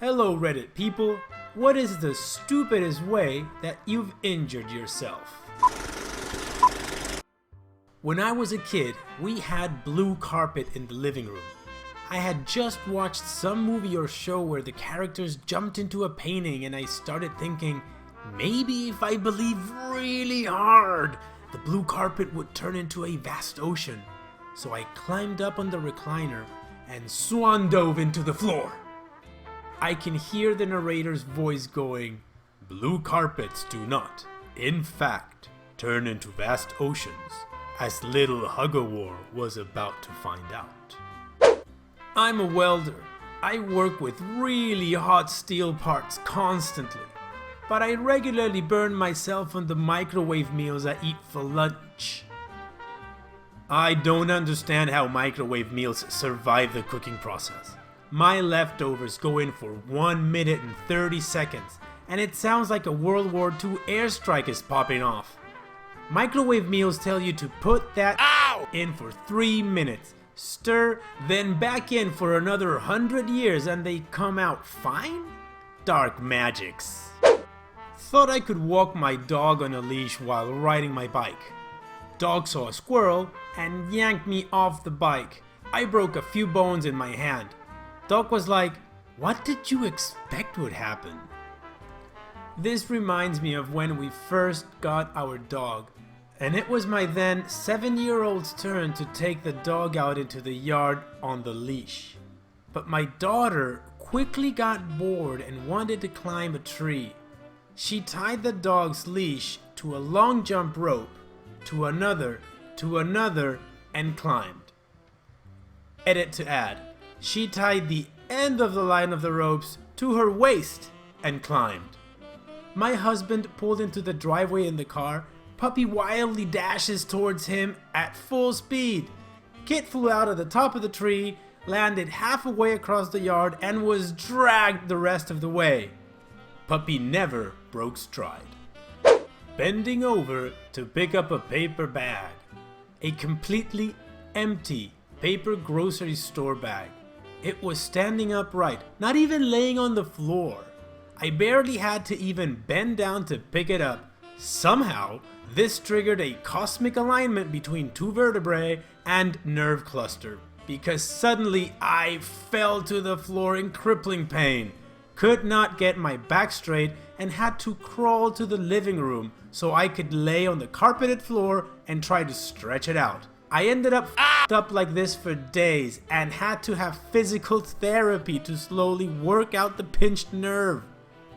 Hello Reddit people, what is the stupidest way that you've injured yourself? When I was a kid, we had blue carpet in the living room. I had just watched some movie or show where the characters jumped into a painting and I started thinking, maybe if I believe really hard, the blue carpet would turn into a vast ocean. So I climbed up on the recliner and swan dove into the floor. I can hear the narrator's voice going, "Blue carpets do not, in fact, turn into vast oceans, as little Hugawar was about to find out." I'm a welder. I work with really hot steel parts constantly, but I regularly burn myself on the microwave meals I eat for lunch. I don't understand how microwave meals survive the cooking process. My leftovers go in for 1 minute and 30 seconds, and it sounds like a World War II airstrike is popping off. Microwave meals tell you to put that in for 3 minutes, stir, then back in for another 100 years and they come out fine? Dark magics. Thought I could walk my dog on a leash while riding my bike. Dog saw a squirrel and yanked me off the bike. I broke a few bones in my hand. Dog was like, "What did you expect would happen?" This reminds me of when we first got our dog, and it was my then 7-year-old's turn to take the dog out into the yard on the leash. But my daughter quickly got bored and wanted to climb a tree. She tied the dog's leash to a long jump rope, to another, and climbed. Edit to add. She tied the end of the line of the ropes to her waist and climbed. My husband pulled into the driveway in the car. Puppy wildly dashes towards him at full speed. Kit flew out of the top of the tree, landed halfway across the yard, and was dragged the rest of the way. Puppy never broke stride. Bending over to pick up a paper bag. A completely empty paper grocery store bag. It was standing upright, not even laying on the floor. I barely had to even bend down to pick it up. Somehow, this triggered a cosmic alignment between two vertebrae and nerve cluster, because suddenly I fell to the floor in crippling pain. Could not get my back straight and had to crawl to the living room so I could lay on the carpeted floor and try to stretch it out. I ended up up like this for days and had to have physical therapy to slowly work out the pinched nerve.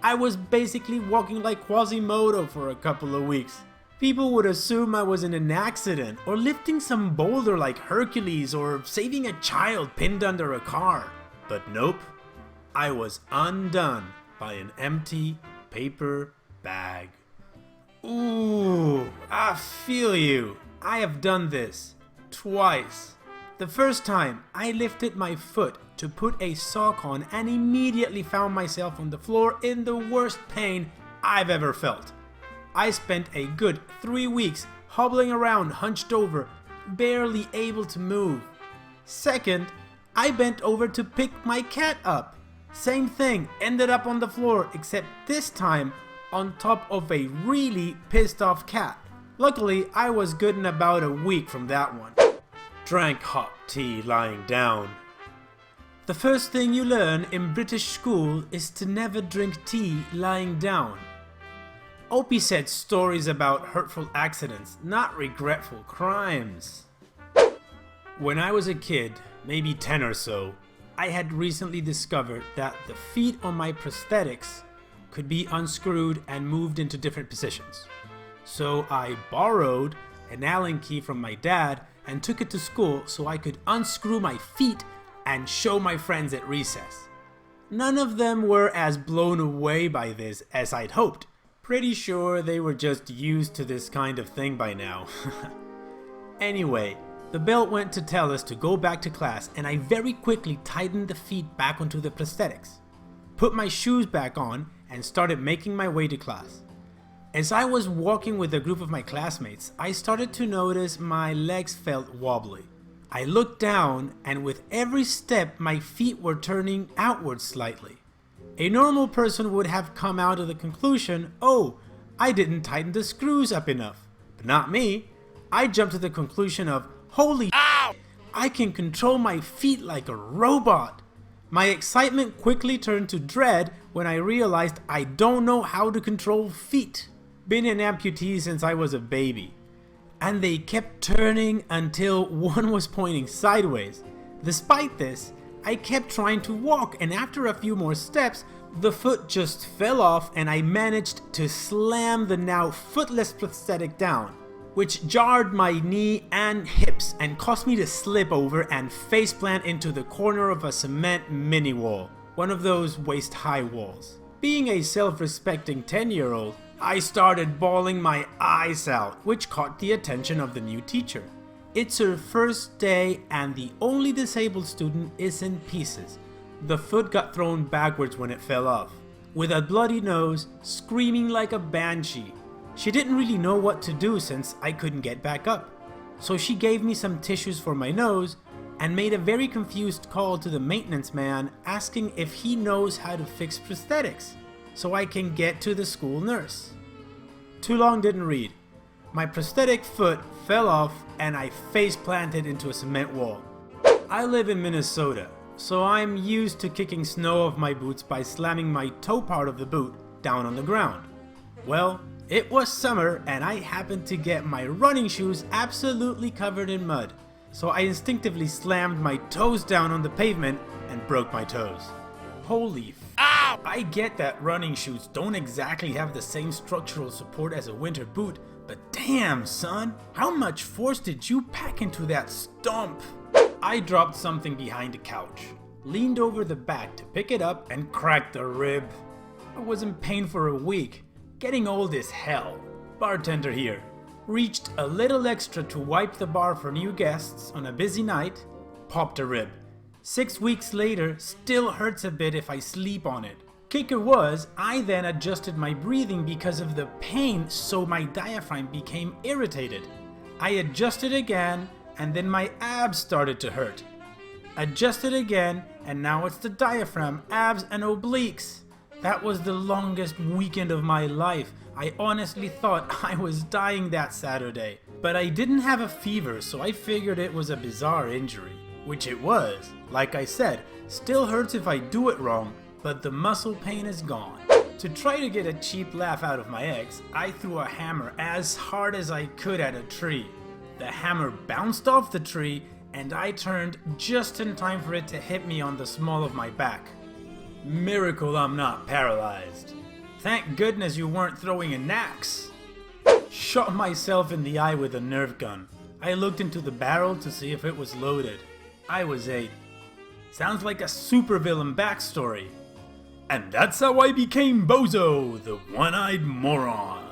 I was basically walking like Quasimodo for a couple of weeks. People would assume I was in an accident or lifting some boulder like Hercules or saving a child pinned under a car. But nope, I was undone by an empty paper bag. Ooh, I feel you. I have done this twice. The first time, I lifted my foot to put a sock on and immediately found myself on the floor in the worst pain I've ever felt. I spent a good 3 weeks hobbling around hunched over, barely able to move. Second, I bent over to pick my cat up. Same thing, ended up on the floor, except this time on top of a really pissed off cat. Luckily, I was good in about a week from that one. Drank hot tea lying down. The first thing you learn in British school is to never drink tea lying down. Opie said stories about hurtful accidents, not regretful crimes. When I was a kid, maybe 10 or so, I had recently discovered that the feet on my prosthetics could be unscrewed and moved into different positions. So I borrowed an Allen key from my dad and took it to school so I could unscrew my feet and show my friends at recess. None of them were as blown away by this as I'd hoped. Pretty sure they were just used to this kind of thing by now. Anyway, the bell went to tell us to go back to class and I very quickly tightened the feet back onto the prosthetics, put my shoes back on and started making my way to class. As I was walking with a group of my classmates, I started to notice my legs felt wobbly. I looked down and with every step my feet were turning outward slightly. A normal person would have come out to the conclusion, oh, I didn't tighten the screws up enough. But not me. I jumped to the conclusion of, holy ow! I can control my feet like a robot. My excitement quickly turned to dread when I realized I don't know how to control feet. Been an amputee since I was a baby. And they kept turning until one was pointing sideways. Despite this, I kept trying to walk, and after a few more steps, the foot just fell off and I managed to slam the now footless prosthetic down, which jarred my knee and hips and caused me to slip over and faceplant into the corner of a cement mini wall, one of those waist-high walls. Being a self-respecting 10-year-old, I started bawling my eyes out, which caught the attention of the new teacher. It's her first day and the only disabled student is in pieces. The foot got thrown backwards when it fell off, with a bloody nose, screaming like a banshee. She didn't really know what to do since I couldn't get back up. So she gave me some tissues for my nose and made a very confused call to the maintenance man asking if he knows how to fix prosthetics so I can get to the school nurse. Too long didn't read. My prosthetic foot fell off and I face planted into a cement wall. I live in Minnesota, so I'm used to kicking snow off my boots by slamming my toe part of the boot down on the ground. Well, it was summer and I happened to get my running shoes absolutely covered in mud, so I instinctively slammed my toes down on the pavement and broke my toes. Holy ow! I get that running shoes don't exactly have the same structural support as a winter boot, but damn son, how much force did you pack into that stump? I dropped something behind the couch, leaned over the back to pick it up and cracked a rib. I was in pain for a week. Getting old is hell. Bartender here. Reached a little extra to wipe the bar for new guests on a busy night. Popped a rib. 6 weeks later, still hurts a bit if I sleep on it. Kicker was, I then adjusted my breathing because of the pain, so my diaphragm became irritated. I adjusted again, and then my abs started to hurt. Adjusted again, and now it's the diaphragm, abs, and obliques. That was the longest weekend of my life. I honestly thought I was dying that Saturday. But I didn't have a fever, so I figured it was a bizarre injury. Which it was. Like I said, still hurts if I do it wrong, but the muscle pain is gone. To try to get a cheap laugh out of my ex, I threw a hammer as hard as I could at a tree. The hammer bounced off the tree, and I turned just in time for it to hit me on the small of my back. Miracle I'm not paralyzed. Thank goodness you weren't throwing an axe. Shot myself in the eye with a Nerf gun. I looked into the barrel to see if it was loaded. I was 8. Sounds like a supervillain backstory. And that's how I became Bozo, the one-eyed moron.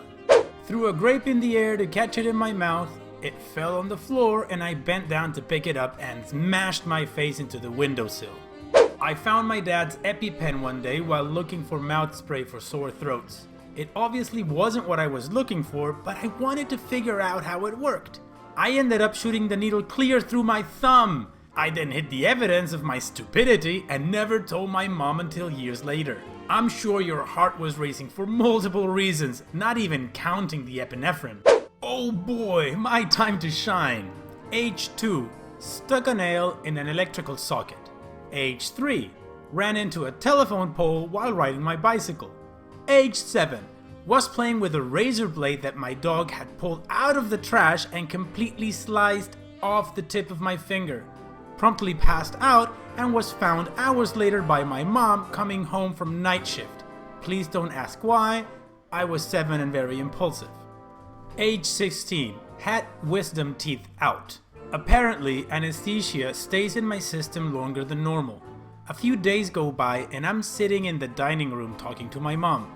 Threw a grape in the air to catch it in my mouth. It fell on the floor and I bent down to pick it up and smashed my face into the windowsill. I found my dad's EpiPen one day while looking for mouth spray for sore throats. It obviously wasn't what I was looking for, but I wanted to figure out how it worked. I ended up shooting the needle clear through my thumb. I then hid the evidence of my stupidity and never told my mom until years later. I'm sure your heart was racing for multiple reasons, not even counting the epinephrine. Oh boy, my time to shine. Age 2, stuck a nail in an electrical socket. Age 3, ran into a telephone pole while riding my bicycle. Age 7, was playing with a razor blade that my dog had pulled out of the trash and completely sliced off the tip of my finger. Promptly passed out and was found hours later by my mom coming home from night shift. Please don't ask why, I was 7 and very impulsive. Age 16, had wisdom teeth out. Apparently, anesthesia stays in my system longer than normal. A few days go by and I'm sitting in the dining room talking to my mom.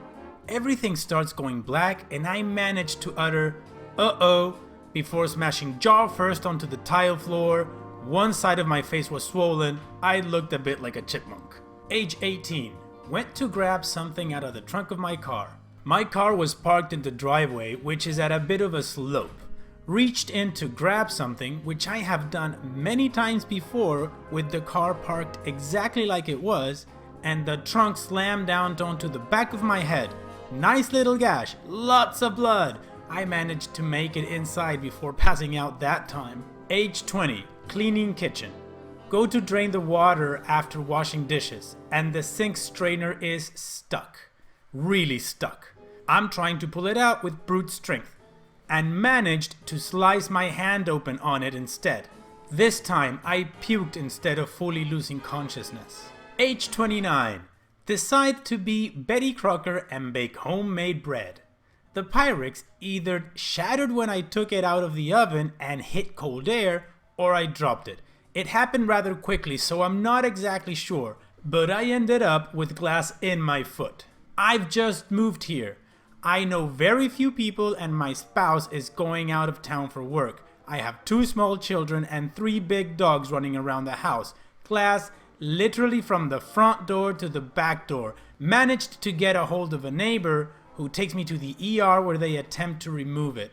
Everything starts going black and I manage to utter, "uh-oh," before smashing jaw first onto the tile floor. One side of my face was swollen. I looked a bit like a chipmunk. Age 18, went to grab something out of the trunk of my car. My car was parked in the driveway, which is at a bit of a slope. Reached in to grab something, which I have done many times before with the car parked exactly like it was, and the trunk slammed down onto the back of my head. Nice little gash, lots of blood. I managed to make it inside before passing out that time. Age 20, cleaning kitchen. Go to drain the water after washing dishes, and the sink strainer is stuck. Really stuck. I'm trying to pull it out with brute strength, and managed to slice my hand open on it instead. This time I puked instead of fully losing consciousness. Age 29. Decide to be Betty Crocker and bake homemade bread. The Pyrex either shattered when I took it out of the oven and hit cold air, or I dropped it. It happened rather quickly, so I'm not exactly sure, but I ended up with glass in my foot. I've just moved here. I know very few people and my spouse is going out of town for work. I have 2 small children and 3 big dogs running around the house. Glass literally from the front door to the back door. Managed to get a hold of a neighbor who takes me to the ER where they attempt to remove it.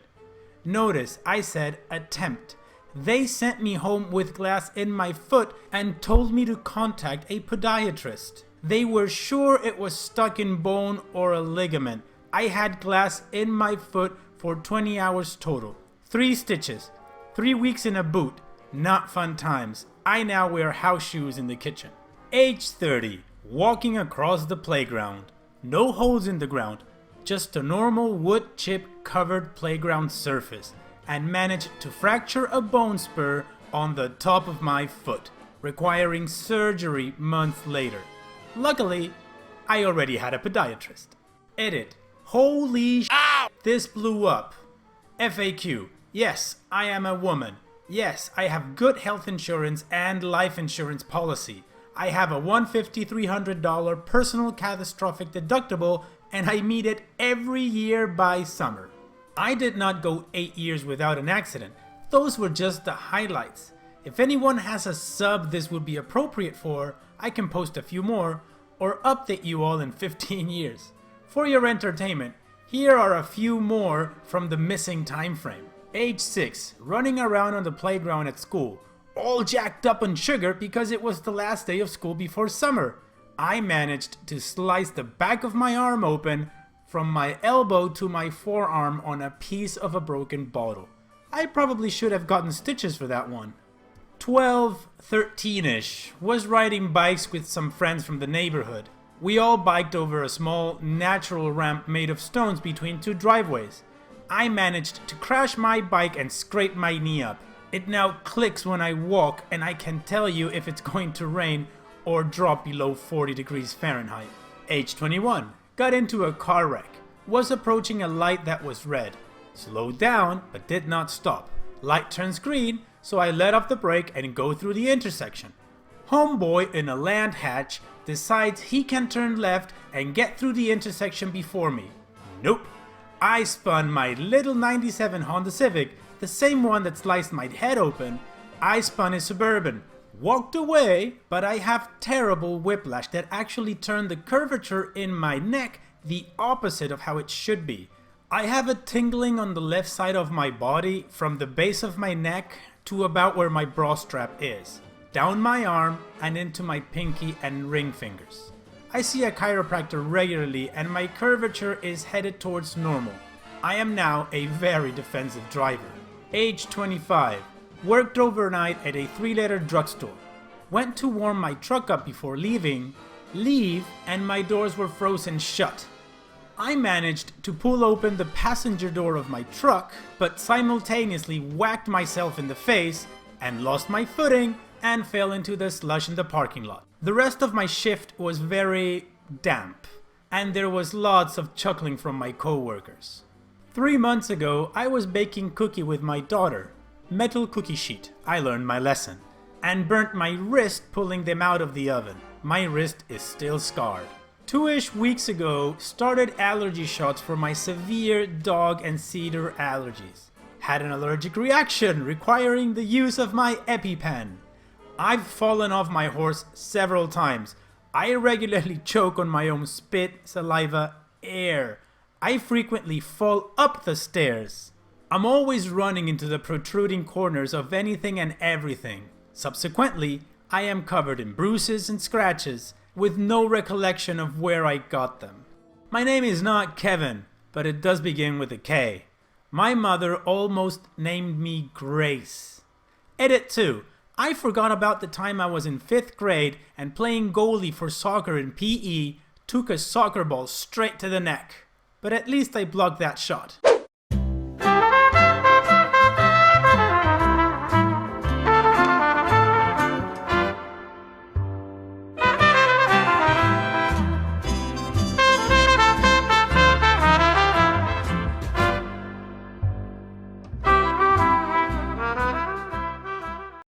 Notice I said attempt. They sent me home with glass in my foot and told me to contact a podiatrist. They were sure it was stuck in bone or a ligament. I had glass in my foot for 20 hours total. 3 stitches. 3 weeks in a boot. Not fun times. I now wear house shoes in the kitchen. Age 30. Walking across the playground. No holes in the ground. Just a normal wood chip covered playground surface. And managed to fracture a bone spur on the top of my foot, requiring surgery months later. Luckily, I already had a podiatrist. Edit. Holy sh**, this blew up. FAQ. Yes, I am a woman. Yes, I have good health insurance and life insurance policy. I have a $150-300 personal catastrophic deductible, and I meet it every year by summer. I did not go 8 years without an accident. Those were just the highlights. If anyone has a sub this would be appropriate for, I can post a few more, or update you all in 15 years. For your entertainment, here are a few more from the missing time frame. Age 6, running around on the playground at school, all jacked up on sugar because it was the last day of school before summer. I managed to slice the back of my arm open from my elbow to my forearm on a piece of a broken bottle. I probably should have gotten stitches for that one. 12, 13-ish, was riding bikes with some friends from the neighborhood. We all biked over a small natural ramp made of stones between 2 driveways. I managed to crash my bike and scrape my knee up. It now clicks when I walk, and I can tell you if it's going to rain or drop below 40 degrees Fahrenheit. Age 21. Got into a car wreck. Was approaching a light that was red. Slowed down, but did not stop. Light turns green, so I let off the brake and go through the intersection. Homeboy in a land hatch decides he can turn left and get through the intersection before me. Nope. I spun my little 97 Honda Civic, the same one that sliced my head open. I spun a Suburban. Walked away, but I have terrible whiplash that actually turned the curvature in my neck the opposite of how it should be. I have a tingling on the left side of my body from the base of my neck to about where my bra strap is, down my arm and into my pinky and ring fingers. I see a chiropractor regularly and my curvature is headed towards normal. I am now a very defensive driver. Age 25. Worked overnight at a 3-letter drugstore. Went to warm my truck up before leave, and my doors were frozen shut. I managed to pull open the passenger door of my truck, but simultaneously whacked myself in the face and lost my footing and fell into the slush in the parking lot. The rest of my shift was very damp, and there was lots of chuckling from my co-workers. 3 months ago, I was baking cookie with my daughter. Metal cookie sheet. I learned my lesson. And burnt my wrist pulling them out of the oven. My wrist is still scarred. 2-ish weeks ago, started allergy shots for my severe dog and cedar allergies. Had an allergic reaction requiring the use of my EpiPen. I've fallen off my horse several times. I regularly choke on my own spit, saliva, air. I frequently fall up the stairs. I'm always running into the protruding corners of anything and everything. Subsequently, I am covered in bruises and scratches, with no recollection of where I got them. My name is not Kevin, but it does begin with a K. My mother almost named me Grace. Edit 2. I forgot about the time I was in 5th grade and playing goalie for soccer in PE took a soccer ball straight to the neck. But at least I blocked that shot.